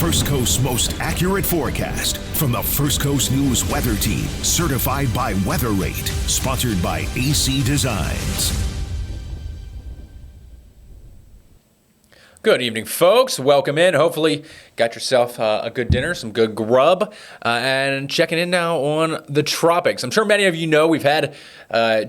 First Coast's most accurate forecast from the First Coast News Weather Team, certified by Weather Rate, sponsored by AC Designs. Good evening, folks. Welcome in. Hopefully got yourself a good dinner, some good grub, and checking in now on the tropics. I'm sure many of you know we've had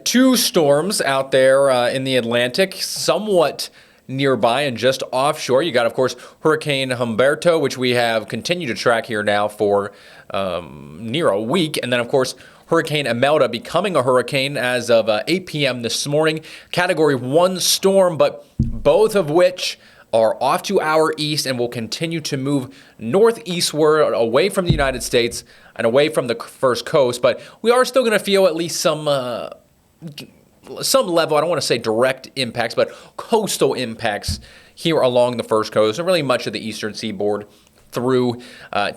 two storms out there in the Atlantic, somewhat nearby and just offshore. You got, of course, Hurricane Humberto, which we have continued to track here now for near a week. And then, of course, Hurricane Imelda becoming a hurricane as of 8 p.m. this morning. Category 1 storm, but both of which are off to our east and will continue to move northeastward away from the United States and away from the First Coast. But we are still going to feel at least some level, I don't want to say direct impacts, but coastal impacts here along the First Coast and really much of the eastern seaboard through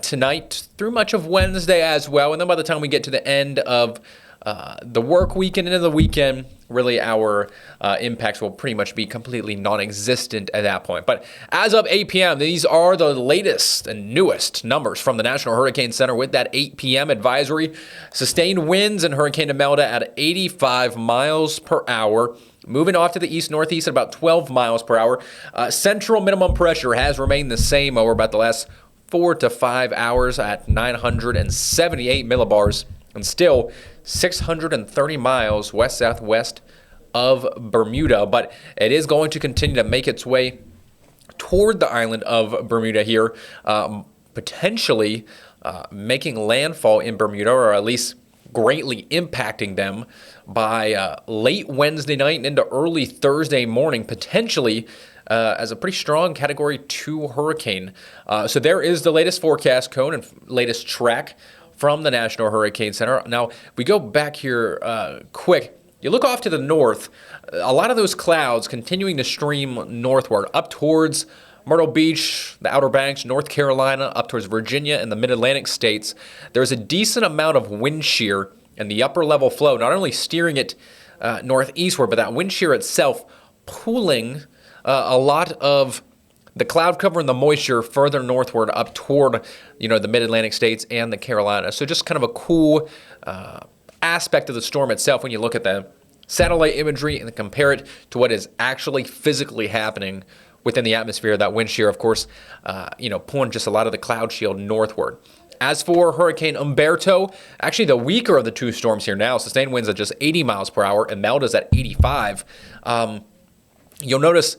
tonight, through much of Wednesday as well. And then by the time we get to the end of the work weekend and into the weekend, really our impacts will pretty much be completely non-existent at that point. But as of 8 p.m., these are the latest and newest numbers from the National Hurricane Center with that 8 p.m. advisory. Sustained winds in Hurricane Imelda at 85 miles per hour. Moving off to the east-northeast at about 12 miles per hour. Central minimum pressure has remained the same over about the last 4 to 5 hours at 978 millibars. And still 630 miles west-southwest of Bermuda. But it is going to continue to make its way toward the island of Bermuda here, potentially making landfall in Bermuda, or at least greatly impacting them by late Wednesday night and into early Thursday morning, potentially as a pretty strong Category 2 hurricane. So there is the latest forecast cone and latest track from the National Hurricane Center. Now, we go back here quick. You look off to the north, a lot of those clouds continuing to stream northward, up towards Myrtle Beach, the Outer Banks, North Carolina, up towards Virginia and the Mid-Atlantic states. There's a decent amount of wind shear in the upper level flow, not only steering it northeastward, but that wind shear itself pulling a lot of the cloud cover and the moisture further northward up toward, the Mid-Atlantic states and the Carolinas. So just kind of a cool aspect of the storm itself when you look at the satellite imagery and compare it to what is actually physically happening within the atmosphere. That wind shear, of course, pulling just a lot of the cloud shield northward. As for Hurricane Humberto, actually the weaker of the two storms here now, sustained winds at just 80 miles per hour, and Imelda's at 85. You'll notice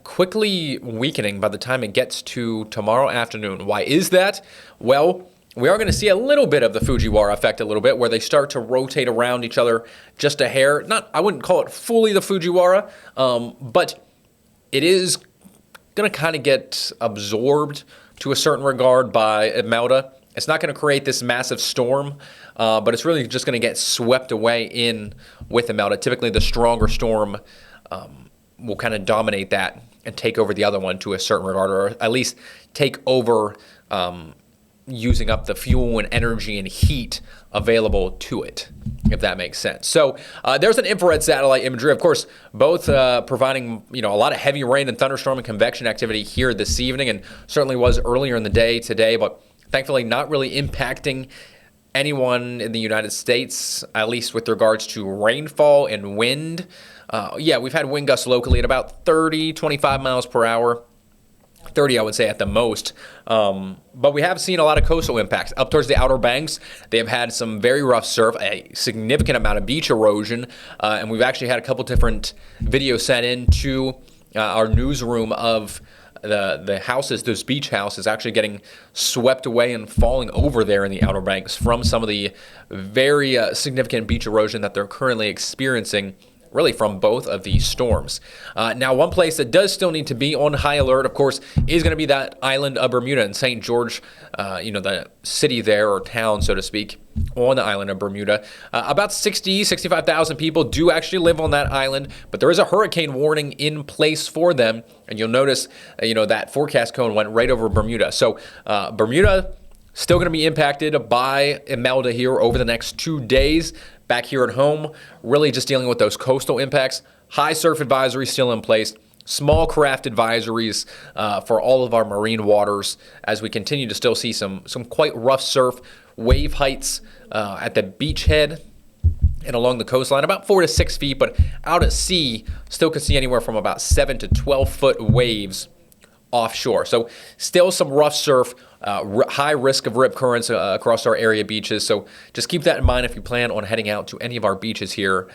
quickly weakening by the time it gets to tomorrow afternoon. Why is that? Well, we are going to see a little bit of the Fujiwara effect a little bit, where they start to rotate around each other just a hair. I wouldn't call it fully the Fujiwara, but it is going to kind of get absorbed to a certain regard by Imelda. It's not going to create this massive storm, but it's really just going to get swept away in with Imelda. Typically, the stronger storm will kind of dominate that and take over the other one to a certain regard, or at least take over using up the fuel and energy and heat available to it, if that makes sense. So there's an infrared satellite imagery, of course, both providing a lot of heavy rain and thunderstorm and convection activity here this evening, and certainly was earlier in the day today, but thankfully not really impacting anyone in the United States, at least with regards to rainfall and wind. We've had wind gusts locally at about 30, 25 miles per hour. 30, I would say, at the most. But we have seen a lot of coastal impacts. Up towards the Outer Banks, they have had some very rough surf, a significant amount of beach erosion, and we've actually had a couple different videos sent in to our newsroom of the houses, those beach houses, actually getting swept away and falling over there in the Outer Banks from some of the very significant beach erosion that they're currently experiencing, really from both of these storms. Now, one place that does still need to be on high alert, of course, is going to be that island of Bermuda and St. George, the city there, or town, so to speak, on the island of Bermuda. About 65,000 people do actually live on that island, but there is a hurricane warning in place for them. And you'll notice, that forecast cone went right over Bermuda. So Bermuda still going to be impacted by Imelda here over the next 2 days. Back here at home, really just dealing with those coastal impacts. High surf advisory still in place. small craft advisories for all of our marine waters as we continue to still see some quite rough surf, wave heights at the beachhead and along the coastline, about 4 to 6 feet, but out at sea, still could see anywhere from about 7 to 12-foot waves offshore. So still some rough surf, high risk of rip currents across our area beaches. So just keep that in mind if you plan on heading out to any of our beaches here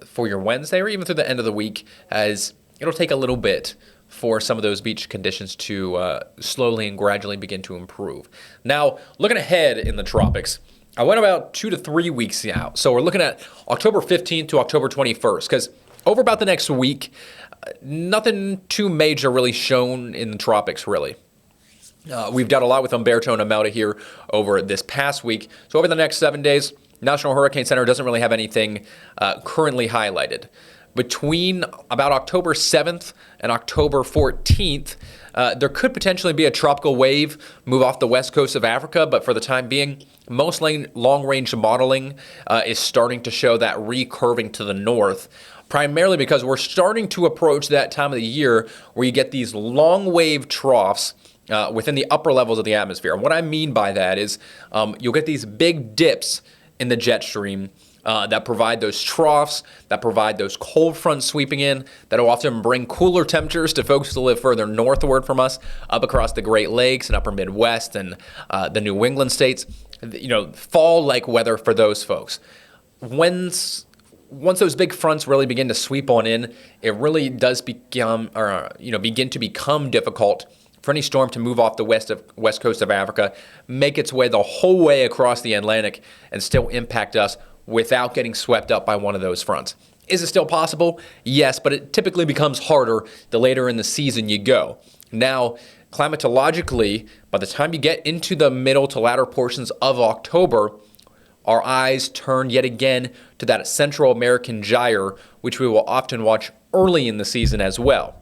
for your Wednesday or even through the end of the week, as it'll take a little bit for some of those beach conditions to slowly and gradually begin to improve. Now, looking ahead in the tropics, I went about 2 to 3 weeks out. So we're looking at October 15th to October 21st, because over about the next week, nothing too major really shown in the tropics, really. We've done a lot with Humberto and Imelda here over this past week. So over the next 7 days, National Hurricane Center doesn't really have anything currently highlighted. Between about October 7th and October 14th, there could potentially be a tropical wave move off the west coast of Africa, but for the time being, most long-range modeling is starting to show that recurving to the north, primarily because we're starting to approach that time of the year where you get these long wave troughs within the upper levels of the atmosphere. And what I mean by that is you'll get these big dips in the jet stream that provide those troughs, that provide those cold fronts sweeping in, that will often bring cooler temperatures to folks who live further northward from us, up across the Great Lakes and upper Midwest and the New England states. Fall-like weather for those folks. Once those big fronts really begin to sweep on in, it really does begin to become difficult for any storm to move off the west coast of Africa, make its way the whole way across the Atlantic, and still impact us without getting swept up by one of those fronts. Is it still possible? Yes, but it typically becomes harder the later in the season you go. Now, climatologically, by the time you get into the middle to latter portions of October, our eyes turn yet again to that Central American gyre, which we will often watch early in the season as well.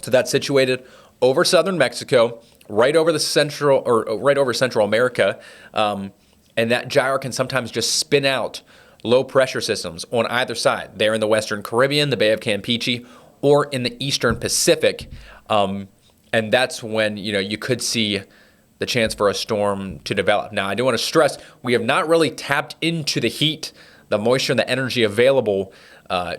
So that's situated over southern Mexico, right over Central America, and that gyre can sometimes just spin out low pressure systems on either side, there in the Western Caribbean, the Bay of Campeche, or in the Eastern Pacific. And that's when, you could see the chance for a storm to develop. Now, I do want to stress, we have not really tapped into the heat, the moisture, and the energy available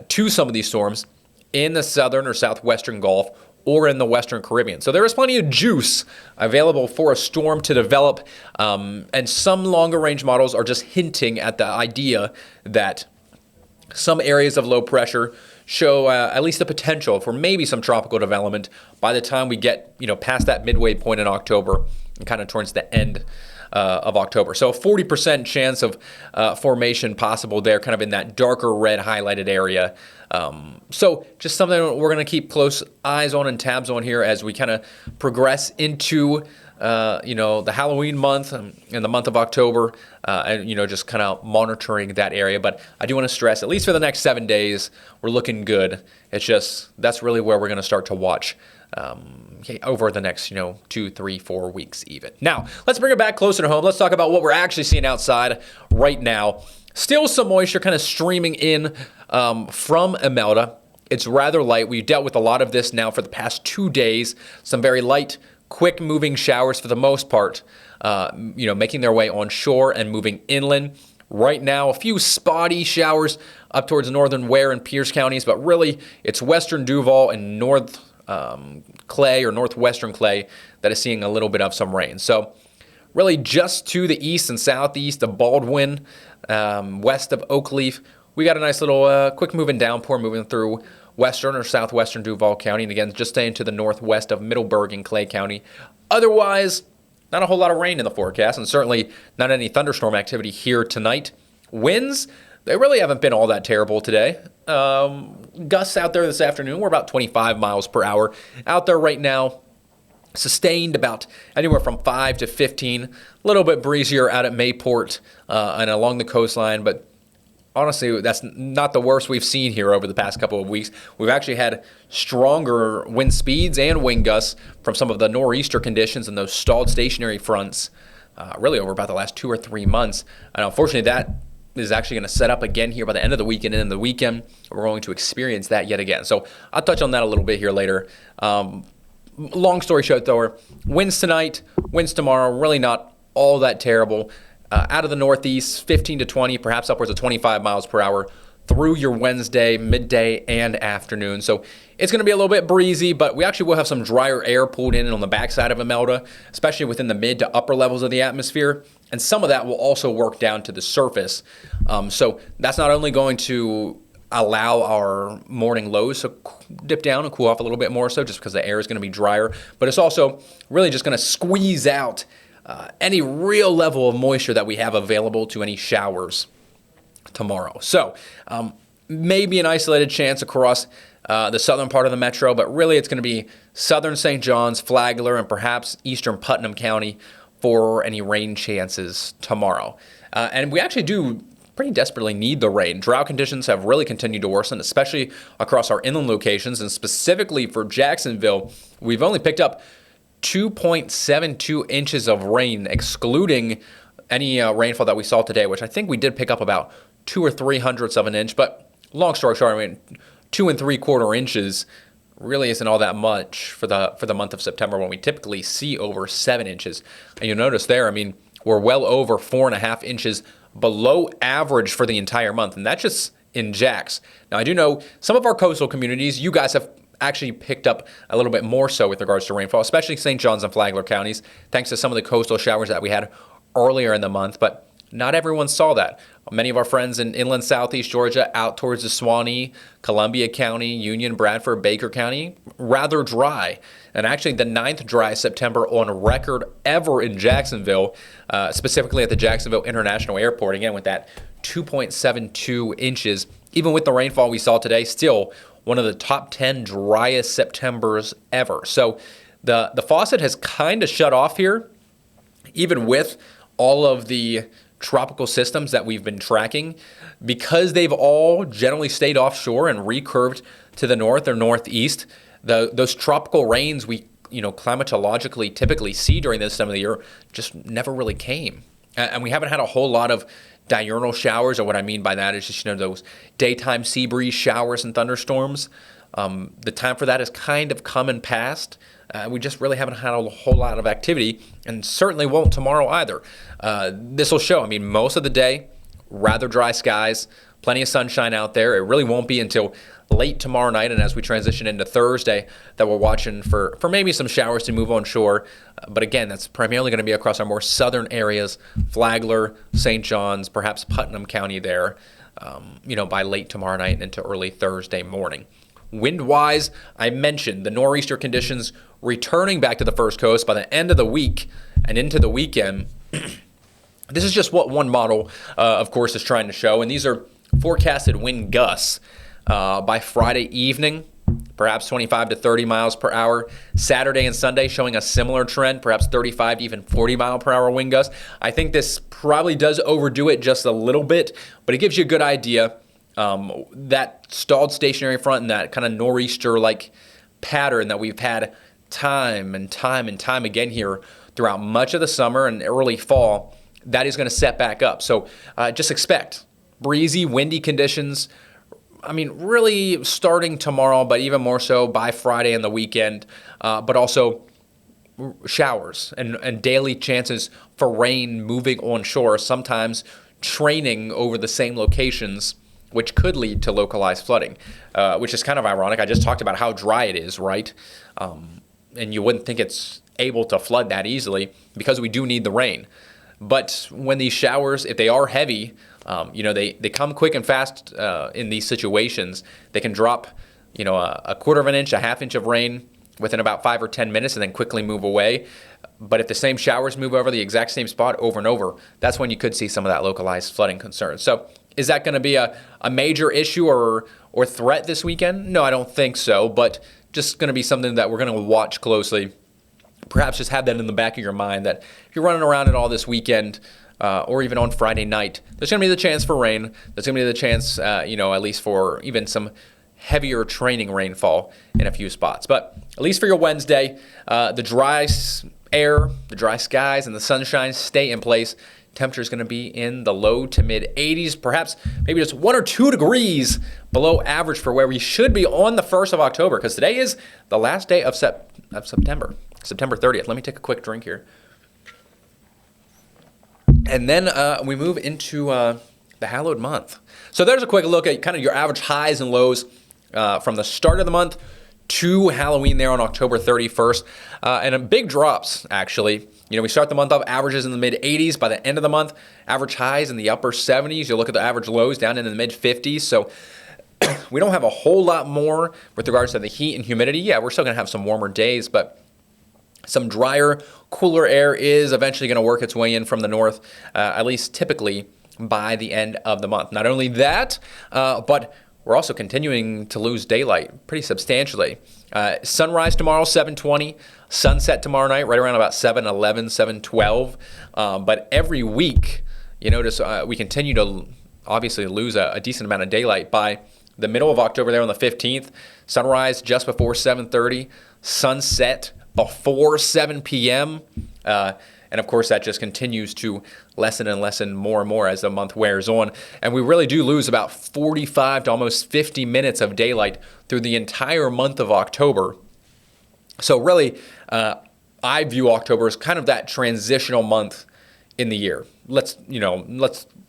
to some of these storms in the southern or southwestern Gulf or in the Western Caribbean. So there is plenty of juice available for a storm to develop, and some longer range models are just hinting at the idea that some areas of low pressure show at least the potential for maybe some tropical development by the time we get past that midway point in October and kind of towards the end of October. So a 40% chance of formation possible there, kind of in that darker red highlighted area. So just something we're going to keep close eyes on and tabs on here as we kind of progress into the Halloween month and the month of October, and just kind of monitoring that area. But I do want to stress, at least for the next 7 days, we're looking good. It's just that's really where we're going to start to watch over the next 2, 3, 4 weeks even. Now let's bring it back closer to home. Let's talk about what we're actually seeing outside right now. Still some moisture kind of streaming in from Imelda. It's rather light. We've dealt with a lot of this now for the past 2 days. Some very light, quick moving showers for the most part, making their way on shore and moving inland. Right now, a few spotty showers up towards northern Ware and Pierce counties, but really it's western Duval and north Clay or northwestern Clay that is seeing a little bit of some rain. So really just to the east and southeast of Baldwin, west of Oakleaf, we got a nice little quick moving downpour moving through western or southwestern Duval County, and again, just staying to the northwest of Middleburg and Clay County. Otherwise, not a whole lot of rain in the forecast, and certainly not any thunderstorm activity here tonight. Winds, they really haven't been all that terrible today. Gusts out there this afternoon were about 25 miles per hour. Out there right now, sustained about anywhere from 5 to 15. A little bit breezier out at Mayport and along the coastline, but honestly, that's not the worst we've seen here over the past couple of weeks. We've actually had stronger wind speeds and wind gusts from some of the nor'easter conditions and those stalled stationary fronts really over about the last 2 or 3 months. And unfortunately, that is actually going to set up again here by the end of the weekend. And in the weekend, we're going to experience that yet again. So I'll touch on that a little bit here later. Long story short, though, winds tonight, winds tomorrow, really not all that terrible. Out of the northeast, 15 to 20, perhaps upwards of 25 miles per hour through your Wednesday, midday, and afternoon. So it's going to be a little bit breezy, but we actually will have some drier air pulled in on the backside of Imelda, especially within the mid to upper levels of the atmosphere. And some of that will also work down to the surface. So that's not only going to allow our morning lows to dip down and cool off a little bit more so just because the air is going to be drier, but it's also really just going to squeeze out any real level of moisture that we have available to any showers tomorrow. So maybe an isolated chance across the southern part of the metro, but really it's going to be southern St. John's, Flagler, and perhaps eastern Putnam County for any rain chances tomorrow. And we actually do pretty desperately need the rain. Drought conditions have really continued to worsen, especially across our inland locations, and specifically for Jacksonville, we've only picked up 2.72 inches of rain, excluding any rainfall that we saw today, which I think we did pick up about 2 or 3/100ths of an inch. But long story short, I mean, 2 3/4 inches really isn't all that much for the month of September when we typically see over 7 inches. And you'll notice there, I mean, we're well over 4.5 inches below average for the entire month, and that's just in Jax. Now, I do know some of our coastal communities, you guys have actually picked up a little bit more so with regards to rainfall, especially St. John's and Flagler counties, thanks to some of the coastal showers that we had earlier in the month, but not everyone saw that. Many of our friends in inland southeast Georgia, out towards the Suwannee, Columbia County, Union, Bradford, Baker County, rather dry. And actually the 9th dry September on record ever in Jacksonville, specifically at the Jacksonville International Airport, again with that 2.72 inches. Even with the rainfall we saw today, still one of the top 10 driest Septembers ever. So the faucet has kind of shut off here, even with all of the tropical systems that we've been tracking, because they've all generally stayed offshore and recurved to the north or northeast. Those tropical rains we climatologically typically see during this time of the year just never really came. And we haven't had a whole lot of diurnal showers, or what I mean by that is just those daytime sea breeze showers and thunderstorms. The time for that has kind of come and passed. We just really haven't had a whole lot of activity, and certainly won't tomorrow either. This will show. I mean, most of the day, rather dry skies, plenty of sunshine out there. It really won't be until late tomorrow night, and as we transition into Thursday, that we're watching for maybe some showers to move on shore. But again, that's primarily going to be across our more southern areas, Flagler, St. John's, perhaps Putnam County there, by late tomorrow night and into early Thursday morning. Wind-wise, I mentioned the nor'easter conditions returning back to the first coast by the end of the week and into the weekend. This is just what one model, of course, is trying to show, and these are forecasted wind gusts by Friday evening, perhaps 25 to 30 miles per hour. Saturday and Sunday showing a similar trend, perhaps 35 to even 40 mile per hour wind gusts. I think this probably does overdo it just a little bit, but it gives you a good idea. That stalled stationary front and that kind of nor'easter-like pattern that we've had time and time again here throughout much of the summer and early fall, that is going to set back up. So just expect breezy, windy conditions. I mean, really starting tomorrow, but even more so by Friday and the weekend, but also showers and daily chances for rain moving onshore, sometimes training over the same locations, which could lead to localized flooding, which is kind of ironic. I just talked about how dry it is, right? And you wouldn't think it's able to flood that easily because we do need the rain. But when these showers, if they are heavy, they come quick and fast in these situations. They can drop, a 1/4 of an inch, a 1/2 inch of rain within about 5 or 10 minutes and then quickly move away. But if the same showers move over the exact same spot over and over, that's when you could see some of that localized flooding concerns. So is that going to be a major issue or threat this weekend? No, I don't think so, but just going to be something that we're going to watch closely. Perhaps just have that in the back of your mind that if you're running around at all this weekend or even on Friday night, there's going to be the chance for rain. There's going to be the chance, at least for even some heavier training rainfall in a few spots. But at least for your Wednesday, the dry air, the dry skies, and the sunshine stay in place. Temperature is going to be in the low to mid 80s, perhaps maybe just 1 or 2 degrees below average for where we should be on the 1st of October, because today is the last day of September, September 30th. Let me take a quick drink here. And then we move into the hallowed month. So there's a quick look at kind of your average highs and lows from the start of the month to Halloween there on October 31st. And big drops, actually. We start the month off averages in the mid 80s. By the end of the month, average highs in the upper 70s. You look at the average lows down in the mid 50s. So we don't have a whole lot more with regards to the heat and humidity. Yeah, we're still going to have some warmer days, but some drier, cooler air is eventually going to work its way in from the north, at least typically by the end of the month. Not only that, but we're also continuing to lose daylight pretty substantially. Sunrise tomorrow, 7:20. Sunset tomorrow night, right around about 7:11, 7:12. But every week, you notice we continue to obviously lose a decent amount of daylight. By the middle of October there on the 15th, sunrise just before 7:30, sunset before 7 p.m., and of course, that just continues to lessen and lessen more and more as the month wears on. And we really do lose about 45 to almost 50 minutes of daylight through the entire month of October. So really, I view October as kind of that transitional month in the year. Let's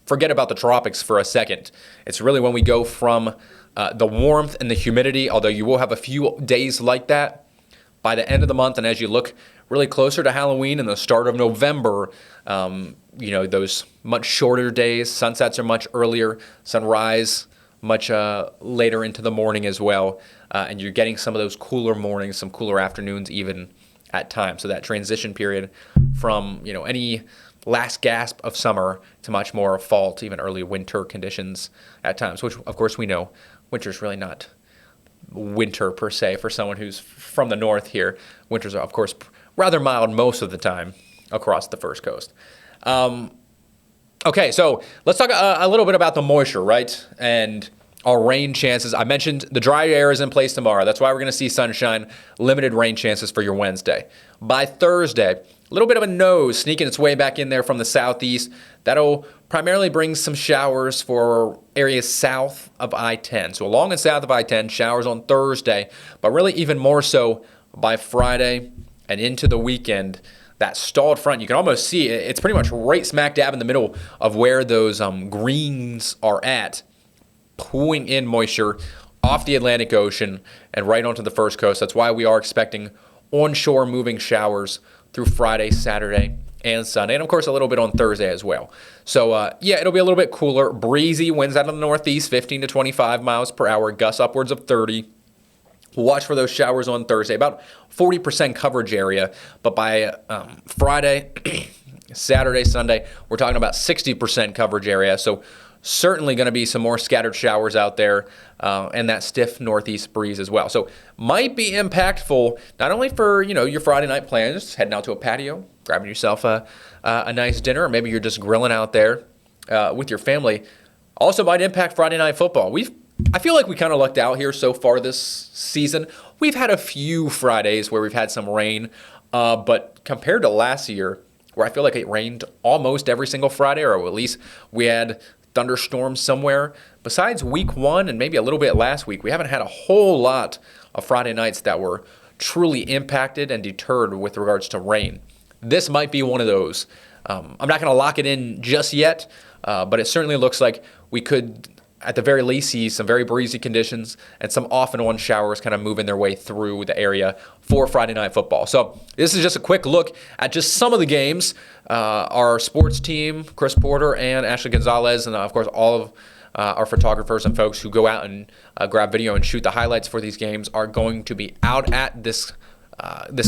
forget about the tropics for a second. It's really when we go from the warmth and the humidity, although you will have a few days like that, by the end of the month, and as you look really closer to Halloween and the start of November, those much shorter days, sunsets are much earlier, sunrise much later into the morning as well, and you're getting some of those cooler mornings, some cooler afternoons even at times. So that transition period from any last gasp of summer to much more fall to even early winter conditions at times, which of course we know winter's really not winter per se for someone who's from the north here. Winters are of course rather mild most of the time across the First Coast. Okay, so let's talk a little bit about the moisture, right? And our rain chances. I mentioned the dry air is in place tomorrow. That's why we're going to see sunshine, limited rain chances for your Wednesday. By Thursday, a little bit of a nose sneaking its way back in there from the southeast. That'll primarily bring some showers for areas south of I-10. So along and south of I-10, showers on Thursday, but really even more so by Friday and into the weekend. That stalled front, you can almost see it's pretty much right smack dab in the middle of where those greens are at, pulling in moisture off the Atlantic Ocean and right onto the First Coast. That's why we are expecting onshore moving showers through Friday, Saturday, and Sunday, and of course a little bit on Thursday as well. So it'll be a little bit cooler, breezy, winds out of the northeast, 15 to 25 miles per hour, gusts upwards of 30. We'll watch for those showers on Thursday, about 40% coverage area, but by Friday, Saturday, Sunday, we're talking about 60% coverage area. So certainly going to be some more scattered showers out there, and that stiff northeast breeze as well. So might be impactful not only for your Friday night plans, heading out to a patio, grabbing yourself a nice dinner, or maybe you're just grilling out there with your family. Also might impact Friday night football. I feel like we kind of lucked out here so far this season. We've had a few Fridays where we've had some rain, but compared to last year, where I feel like it rained almost every single Friday, or at least we had thunderstorms somewhere. Besides week 1 and maybe a little bit last week, we haven't had a whole lot of Friday nights that were truly impacted and deterred with regards to rain. This might be one of those. I'm not going to lock it in just yet, but it certainly looks like we could, at the very least, see some very breezy conditions and some off and on showers kind of moving their way through the area for Friday night football. So this is just a quick look at just some of the games. Our sports team, Chris Porter and Ashley Gonzalez, and of course all of our photographers and folks who go out and grab video and shoot the highlights for these games are going to be out at this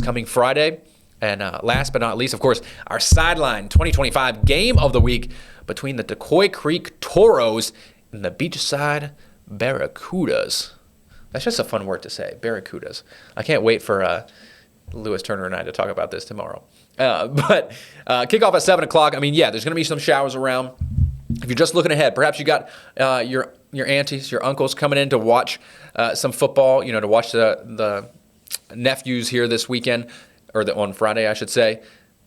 coming Friday. And last but not least, of course, our Sideline 2025 Game of the Week between the Decoy Creek Toros and the Beachside Barracudas. That's just a fun word to say, Barracudas. I can't wait for Lewis Turner and I to talk about this tomorrow. But kickoff at 7 o'clock. I mean, yeah, there's going to be some showers around. If you're just looking ahead, perhaps you got your aunties, your uncles coming in to watch some football, to watch the nephews here this weekend, or on Friday, I should say.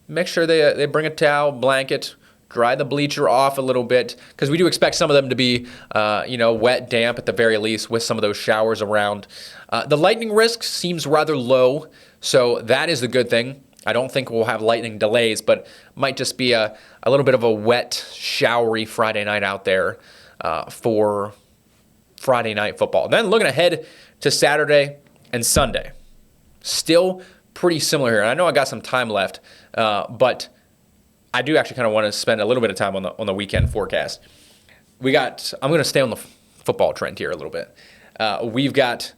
Make sure they bring a towel, blanket, dry the bleacher off a little bit, because we do expect some of them to be, wet, damp at the very least, with some of those showers around. The lightning risk seems rather low, so that is the good thing. I don't think we'll have lightning delays, but might just be a little bit of a wet, showery Friday night out there for Friday night football. Then looking ahead to Saturday and Sunday, still pretty similar here. And I know I got some time left, but I do actually kind of want to spend a little bit of time on the weekend forecast. I'm going to stay on the football trend here a little bit. We've got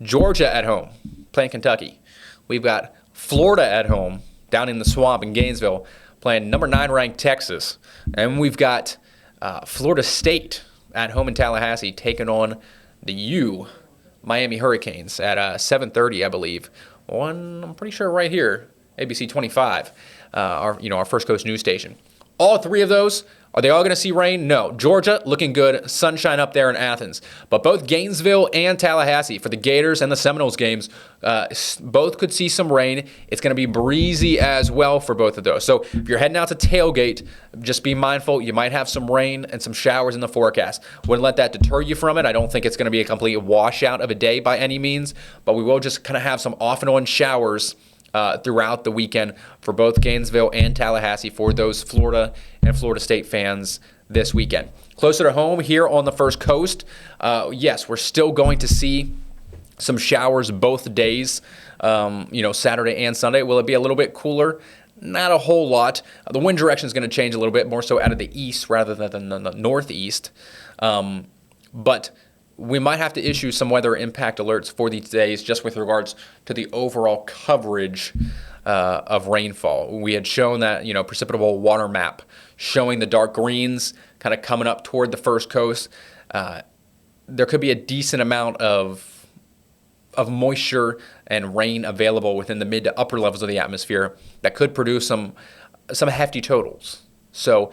Georgia at home playing Kentucky. We've got Florida at home down in the swamp in Gainesville playing number 9 ranked Texas. And we've got Florida State at home in Tallahassee taking on the Miami Hurricanes at 7:30, I believe. I'm pretty sure right here, ABC 25, our First Coast news station. All three of those, are they all going to see rain? No. Georgia, looking good. Sunshine up there in Athens. But both Gainesville and Tallahassee, for the Gators and the Seminoles games, both could see some rain. It's going to be breezy as well for both of those. So if you're heading out to tailgate, just be mindful. You might have some rain and some showers in the forecast. Wouldn't let that deter you from it. I don't think it's going to be a complete washout of a day by any means. But we will just kind of have some off and on showers throughout the weekend for both Gainesville and Tallahassee for those Florida and Florida State fans this weekend. Closer to home here on the First Coast, yes, we're still going to see some showers both days, Saturday and Sunday. Will it be a little bit cooler? Not a whole lot. The wind direction is going to change a little bit, more so out of the east rather than the northeast. But we might have to issue some weather impact alerts for these days just with regards to the overall coverage of rainfall. We had shown that, precipitable water map showing the dark greens kind of coming up toward the First Coast. There could be a decent amount of moisture and rain available within the mid to upper levels of the atmosphere that could produce some hefty totals. So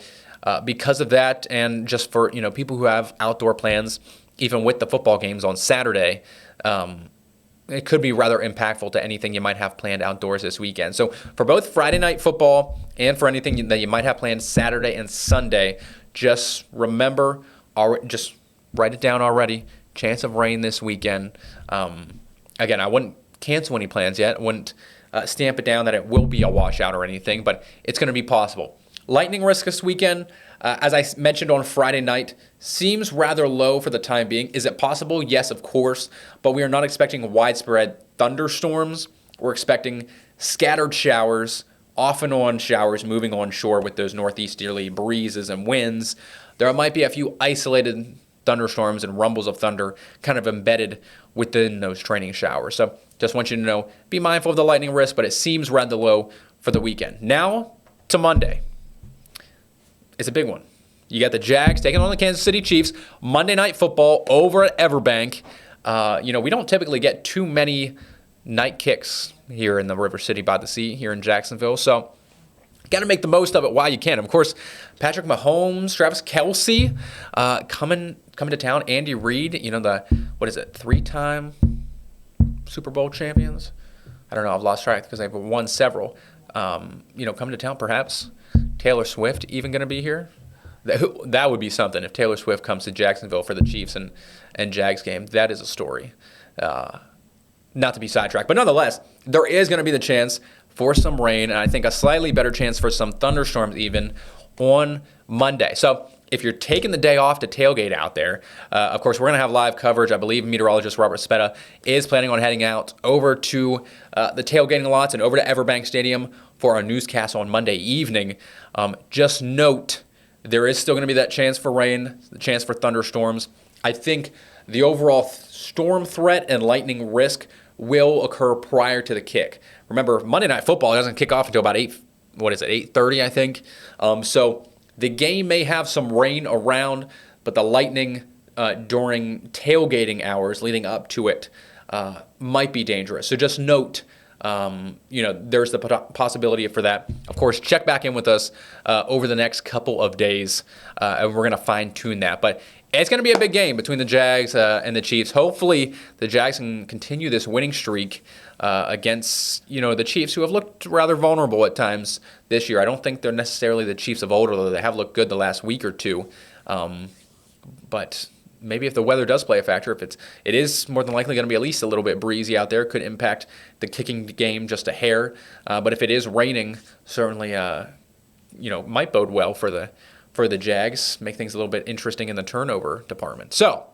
because of that, and just for people who have outdoor plans, even with the football games on Saturday, it could be rather impactful to anything you might have planned outdoors this weekend. So for both Friday night football and for anything that you might have planned Saturday and Sunday, just remember, just write it down already, chance of rain this weekend. Again, I wouldn't cancel any plans yet. I wouldn't stamp it down that it will be a washout or anything, but it's going to be possible. Lightning risk this weekend, as I mentioned on Friday night, seems rather low for the time being. Is it possible? Yes, of course, but we are not expecting widespread thunderstorms. We're expecting scattered showers, off and on showers moving on shore with those northeasterly breezes and winds. There might be a few isolated thunderstorms and rumbles of thunder kind of embedded within those training showers. So just want you to know, be mindful of the lightning risk, but it seems rather low for the weekend. Now to Monday. It's a big one. You got the Jags taking on the Kansas City Chiefs. Monday Night Football over at Everbank. We don't typically get too many night kicks here in the River City by the Sea here in Jacksonville. So got to make the most of it while you can. Of course, Patrick Mahomes, Travis Kelce coming to town. Andy Reid, three-time Super Bowl champions? I don't know. I've lost track because they've won several. Coming to town perhaps. Taylor Swift even going to be here? That would be something if Taylor Swift comes to Jacksonville for the Chiefs and Jags game. That is a story. Not to be sidetracked, but nonetheless, there is going to be the chance for some rain, and I think a slightly better chance for some thunderstorms even on Monday. So if you're taking the day off to tailgate out there, of course, we're going to have live coverage. I believe meteorologist Robert Spetta is planning on heading out over to the tailgating lots and over to Everbank Stadium for our newscast on Monday evening. Just note, there is still going to be that chance for rain, the chance for thunderstorms. I think the overall storm threat and lightning risk will occur prior to the kick. Remember, Monday Night Football doesn't kick off until about 8:30, I think. So the game may have some rain around, but the lightning during tailgating hours leading up to it might be dangerous. So just note there's the possibility for that. Of course, check back in with us over the next couple of days, and we're going to fine-tune that. But it's going to be a big game between the Jags and the Chiefs. Hopefully, the Jags can continue this winning streak against, the Chiefs, who have looked rather vulnerable at times this year. I don't think they're necessarily the Chiefs of old, although they have looked good the last week or two. But maybe if the weather does play a factor, it is more than likely going to be at least a little bit breezy out there, could impact the kicking game just a hair. But if it is raining, certainly, might bode well for the Jags, make things a little bit interesting in the turnover department. So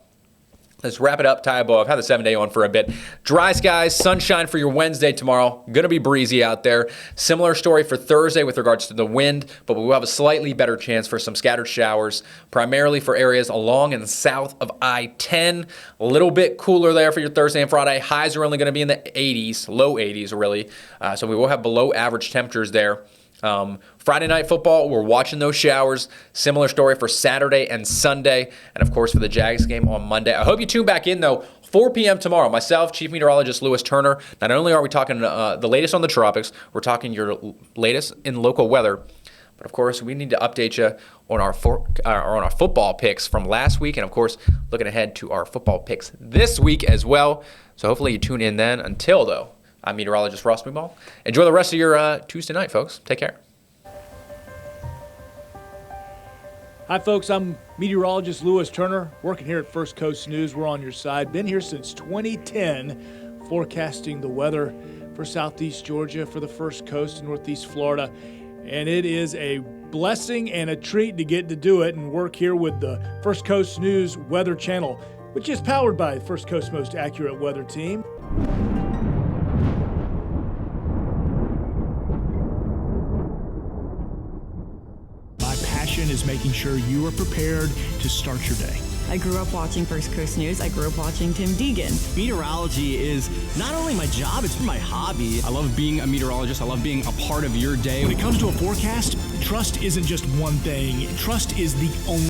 let's wrap it up, tie a bow. I've had the 7-day on for a bit. Dry skies, sunshine for your Wednesday tomorrow. Going to be breezy out there. Similar story for Thursday with regards to the wind, but we will have a slightly better chance for some scattered showers, primarily for areas along and south of I-10. A little bit cooler there for your Thursday and Friday. Highs are only going to be in the 80s, low 80s really. So we will have below average temperatures there. Friday night football, we're watching those showers. Similar story for Saturday and Sunday. And, of course, for the Jags game on Monday. I hope you tune back in, though. 4 p.m. tomorrow. Myself, Chief Meteorologist Lewis Turner. Not only are we talking the latest on the tropics, we're talking your latest in local weather. But, of course, we need to update you on our football picks from last week. And, of course, looking ahead to our football picks this week as well. So hopefully you tune in then. Until, though, I'm Meteorologist Ross Mummah. Enjoy the rest of your Tuesday night, folks. Take care. Hi, folks. I'm Meteorologist Lewis Turner, working here at First Coast News. We're on your side. Been here since 2010, forecasting the weather for Southeast Georgia, for the First Coast and Northeast Florida. And it is a blessing and a treat to get to do it and work here with the First Coast News Weather Channel, which is powered by First Coast's most accurate weather team. Is making sure you are prepared to start your day. I grew up watching First Coast News. I grew up watching Tim Deegan. Meteorology is not only my job, it's my hobby. I love being a meteorologist. I love being a part of your day. When it comes to a forecast, trust isn't just one thing. Trust is the only